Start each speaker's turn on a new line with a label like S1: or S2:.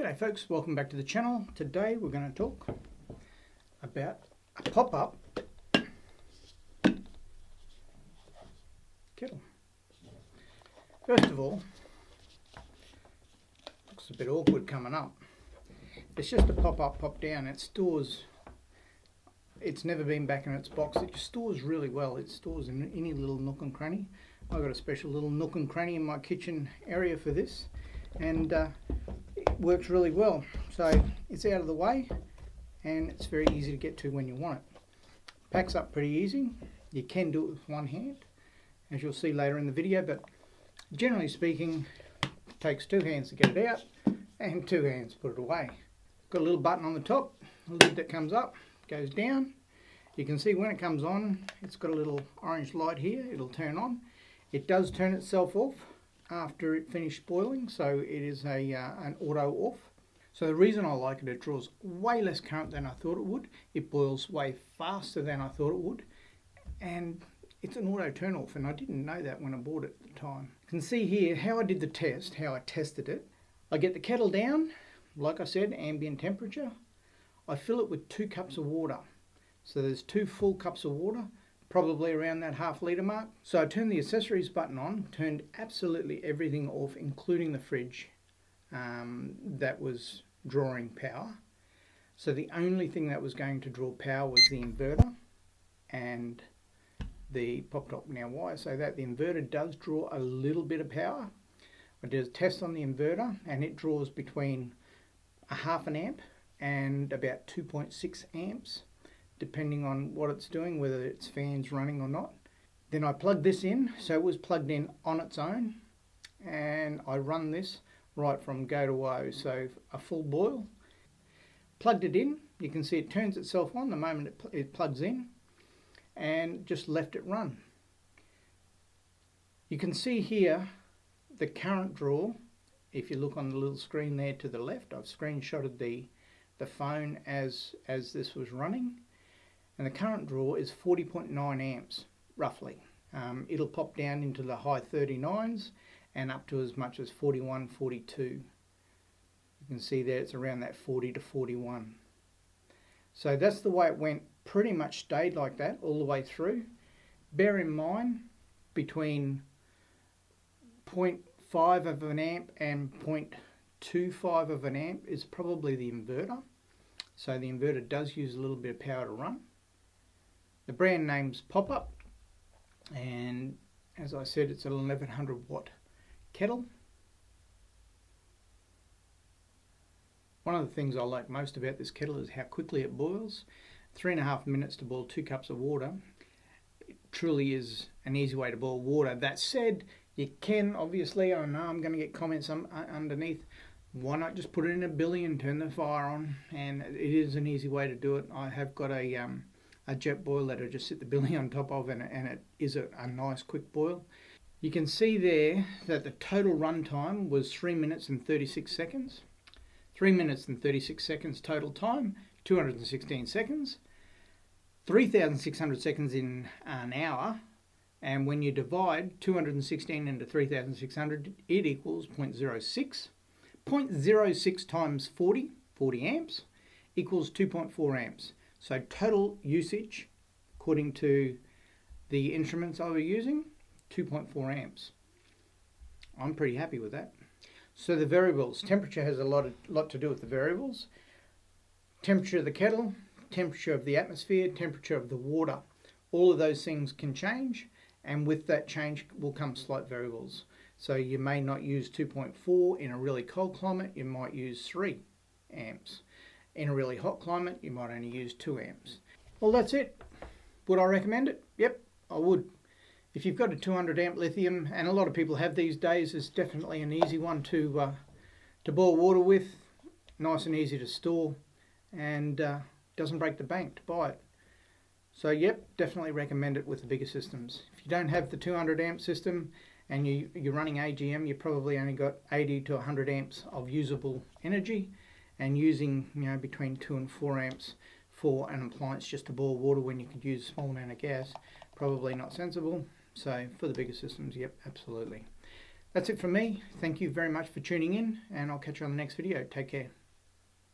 S1: G'day folks, welcome back to the channel. Today we're going to talk about a pop-up kettle. First of all, looks a bit awkward coming up. It's just a pop-up, pop-down. It stores, it's never been back in its box. It just stores really well. It stores in any little nook and cranny. I've got a special little nook and cranny in my kitchen area for this, and it works really well. So it's out of the way and it's very easy to get to when you want it. Packs up pretty easy. You can do it with one hand, as you'll see later in the video, but generally speaking it takes two hands to get it out and two hands to put it away. Got a little button on the top, a lid that comes up, goes down. You can see when it comes on, it's got a little orange light here. It'll turn on. It does turn itself off after it finished boiling, so it is an auto off. So the reason I like it, it draws way less current than I thought it would. It boils way faster than I thought it would, and it's an auto turn off, and I didn't know that when I bought it at the time. You can see here how I did the test, how I tested it. I get the kettle down, like I said, ambient temperature. I fill it with 2 cups of water. So there's 2 full cups of water, probably around that ½ litre mark. So I turned the accessories button on, turned absolutely everything off, including the fridge that was drawing power. So the only thing that was going to draw power was the inverter and the pop-top. Now why I say that, the inverter does draw a little bit of power. I did a test on the inverter and it draws between a ½ amp and about 2.6 amps. Depending on what it's doing, whether its fan's running or not. Then I plugged this in, so it was plugged in on its own, and I run this right from go to woe, so a full boil. Plugged it in, you can see it turns itself on the moment it plugs in, and just left it run. You can see here the current draw. If you look on the little screen there to the left, I've screenshotted the phone as this was running. And the current draw is 40.9 amps, roughly. It'll pop down into the high 39s and up to as much as 41, 42. You can see there it's around that 40 to 41. So that's the way it went, pretty much stayed like that all the way through. Bear in mind, between 0.5 of an amp and 0.25 of an amp is probably the inverter. So the inverter does use a little bit of power to run. The brand name's Popup, and as I said, it's an 1100 watt kettle. One of the things I like most about this kettle is how quickly it boils. 3.5 minutes to boil 2 cups of water. It truly is an easy way to boil water. That said, you can, obviously, I know I'm going to get comments underneath, why not just put it in a billy and turn the fire on? And it is an easy way to do it. I have got a jet boil that I just sit the billy on top of, and it is a nice quick boil. You can see there that the total run time was 3 minutes and 36 seconds. 3 minutes and 36 seconds total time, 216 seconds. 3,600 seconds in an hour, and when you divide 216 into 3,600, it equals 0.06. 0.06 times 40 amps, equals 2.4 amps. So total usage, according to the instruments I was using, 2.4 amps. I'm pretty happy with that. So the variables, temperature has a lot to do with the variables. Temperature of the kettle, temperature of the atmosphere, temperature of the water. All of those things can change, and with that change will come slight variables. So you may not use 2.4 in a really cold climate, you might use 3 amps. In a really hot climate, you might only use 2 amps. Well, that's it. Would I recommend it? Yep, I would. If you've got a 200 amp lithium, and a lot of people have these days, it's definitely an easy one to boil water with. Nice and easy to store, and doesn't break the bank to buy it. So yep, definitely recommend it with the bigger systems. If you don't have the 200 amp system and you're running AGM, you probably only got 80 to 100 amps of usable energy, and using between 2 and 4 amps for an appliance just to boil water when you could use a small amount of gas, probably not sensible. So for the bigger systems, yep, absolutely. That's it from me. Thank you very much for tuning in, and I'll catch you on the next video. Take care.